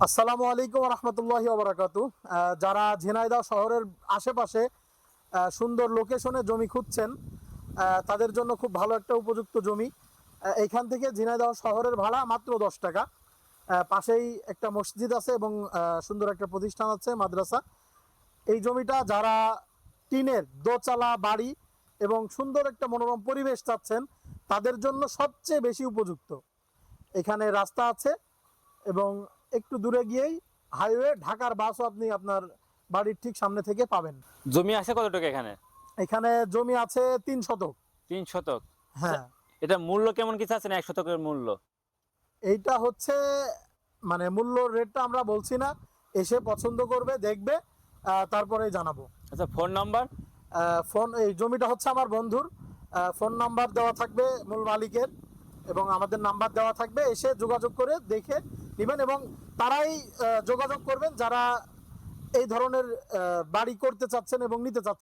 আসসালামু আলাইকুম রহমতুল্লাহি ওবরাকাতু। যারা ঝিনাইদহ শহরের আশেপাশে সুন্দর লোকেশনে জমি খুঁজছেন, তাদের জন্য খুব ভালো একটা উপযুক্ত জমি। এইখান থেকে ঝিনাইদহ শহরের ভাড়া মাত্র 10 টাকা। পাশেই একটা মসজিদ আছে এবং সুন্দর একটা প্রতিষ্ঠান আছে, মাদ্রাসা। এই জমিটা যারা টিনের দোচালা বাড়ি এবং সুন্দর একটা মনোরম পরিবেশ চাচ্ছেন, তাদের জন্য সবচেয়ে বেশি উপযুক্ত। এখানে রাস্তা আছে এবং একটু দূরে গিয়েই হাইওয়ে, ঢাকার বাসও আপনি আপনার বাড়ির ঠিক সামনে থেকে পাবেন। জমি আছে কতটুকু এখানে? এখানে জমি আছে 3 শতক। 3 শতক। আচ্ছা, হ্যাঁ, এটা মূল্য কেমন কিছু আছে না 1 শতকের মূল্য? এইটা হচ্ছে মানে মূল্য রেটটা আমরা বলছি না, এসে পছন্দ করবে, দেখবে, তারপরে জানাবো। আচ্ছা, ফোন নাম্বার? এই জমিটা হচ্ছে আমার বন্ধুর। ফোন নাম্বার দেওয়া থাকবে মূল মালিকের এবং আমাদের নাম্বার দেওয়া থাকবে, এসে যোগাযোগ করে দেখে নেবেন এবং তারাই যোগাযোগ করবেন যারা এই ধরনের বাড়ি করতে চাচ্ছেন এবং নিতে চাচ্ছেন।